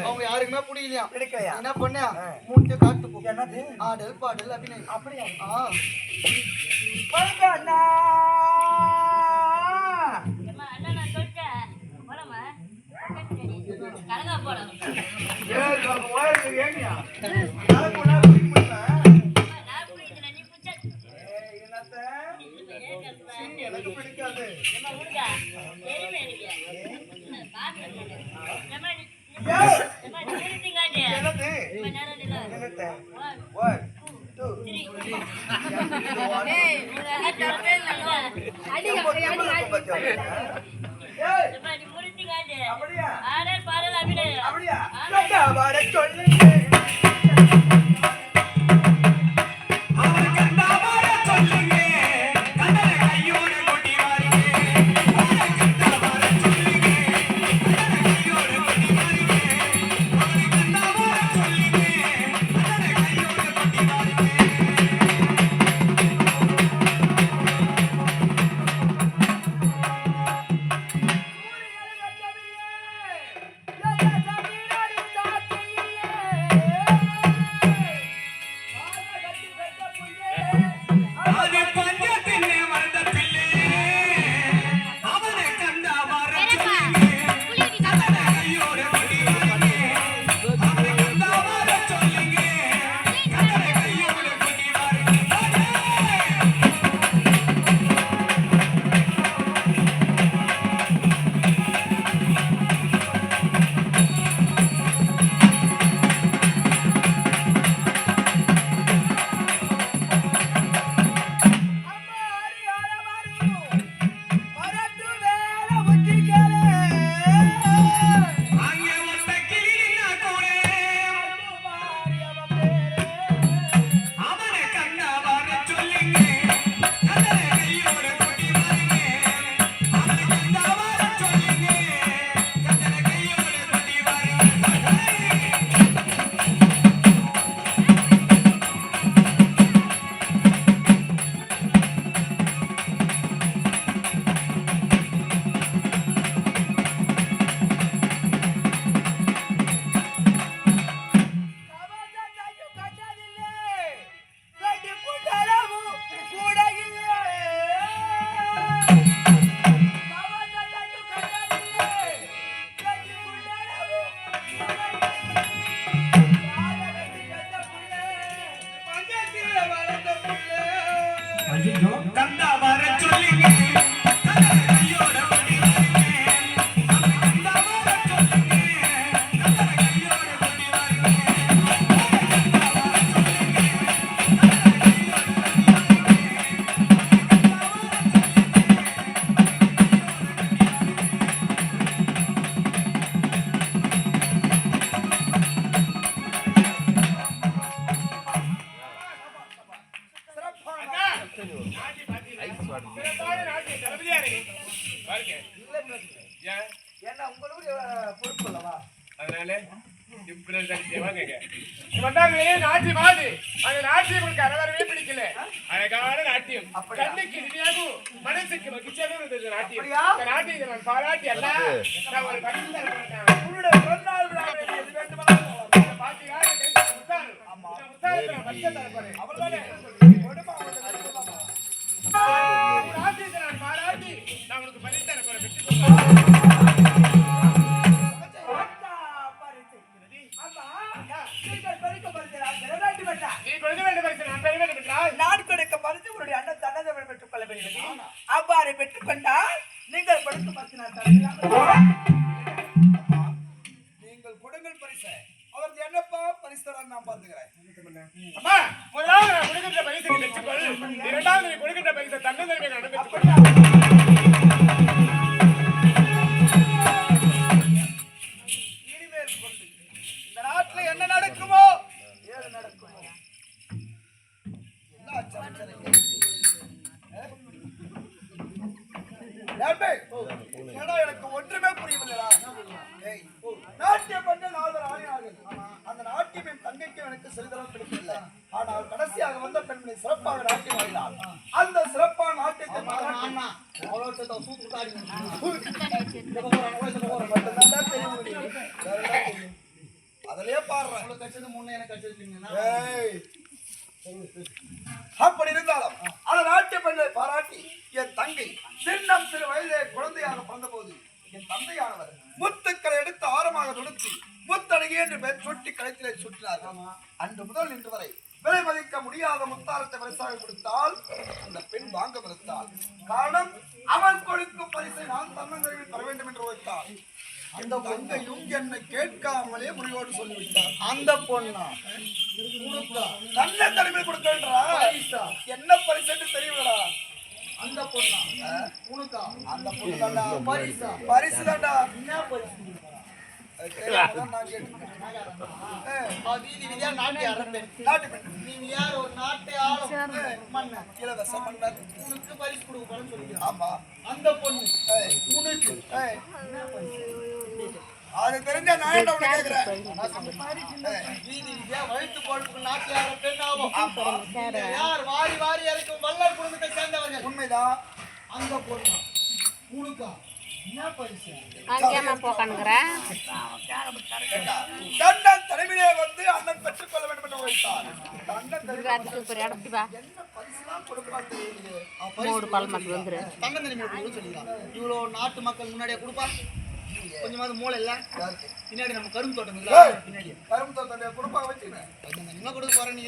அவங்க யாருக்குமே பிடிக்கலையா? பிடிக்கலையா? என்ன பண்ண? மூட்டை காட்டு போ. என்னது? ஆடல் பாடல் அபிநயம். அப்படியா? அண்ணா எனக்கு பிடிக்காது. அவ்வாறு பெற்றுக் கொண்டால் நீங்கள் கொடுக்கும் நீங்கள் கொடுங்கள் பரிசு அவருக்கு என்னப்பா பரிசு தரான்னு நான் பார்த்துக்கிறேன். முதலாவது நான் கொடுக்கின்ற பரிசை பெற்றுக்கொள், இரண்டாவது நீ கொடுக்கின்ற பரிசை தன்னந்தனிமை நான் பெற்றுக்கொள். இனிமேல் கொண்டு இந்த நாட்டில் என்ன நடக்குமோ ஏது நடக்குமோ எனக்கு ஒன்றுமே புரியவில்லை. நாட்டியம் பண்ண 4 ஆடினார்கள். அந்த நாட்டியம் தங்கைக்கும் எனக்கு சிறிதளவு பிடிக்கவில்லை. ஆனால் கடைசியாக வந்த பெண்மணி சிறப்பாக நாட்டியம் ஆடினார். அந்த சிறப்பான நாட்டியத்தை சூத்துக்காரிங்க மட்டும்தான்டா தெரியும் உனக்கு. வேற என்ன தெரியும்? அதிலேயே பாடுறேன். ஏய், அப்படி இருந்தாலும் அந்த நாட்டு பெண்ணை பாராட்டி என் தங்கை சின்னம் சிறு வயதிலே குழந்தையாக பிறந்த போது என் தந்தையானவர் முத்துக்களை எடுத்து ஆரமாக தொடுத்து முத்தழகி என்று பெயர் சுட்டி கழுத்திலே சுற்றினார்கள். அன்று முதல் இன்று வரை விலை மதிக்க முடியாத முத்தாரத்தை பரிசாக கொடுத்தால் அந்த பெண் வாங்க மறுத்தாள். காரணம் அவன் கொடுக்கும் பரிசை நான் தன்னந்தரையில் பெற வேண்டும் என்று வைத்தாள். அந்த தங்கையும் என்னை கேட்காமலே முடிவோடு சொல்லிவிட்டார். அந்த பொண்ணா தன்னை தனிமை கொடுக்கன்றா என்ன பரிசு என்று தெரியலடா. அந்த பொண்ணா உனக்கா? அந்த பொண்ணு தாண்டா பரிசா. பரிசு தாண்டா. என்ன பரிசு? அது தெரிஞ்ச நான் வயிற்று பொழுப்புக்கு நாட்டியார பெண்ணாகும். யார் வாரி வாரி இறக்கும் வல்லர் குடும்பத்தை சேர்ந்தவர்கள். உண்மைதான். அந்த பொண்ணு உனக்கா? தலைமையிலே வந்து அண்ணன் பெற்றுக் கொள்ள வேண்டும் என்று வைத்தார். இவ்வளவு நாட்டு மக்கள் முன்னாடியே கொடுப்பா. கொஞ்சமாவது மூளை இல்ல. பின்னாடி நம்ம கரும்பு தோட்டம் பின்னாடி கரும்பு தோட்டம் கொடுப்பா வச்சுக்க. கொடுக்க போறேன்.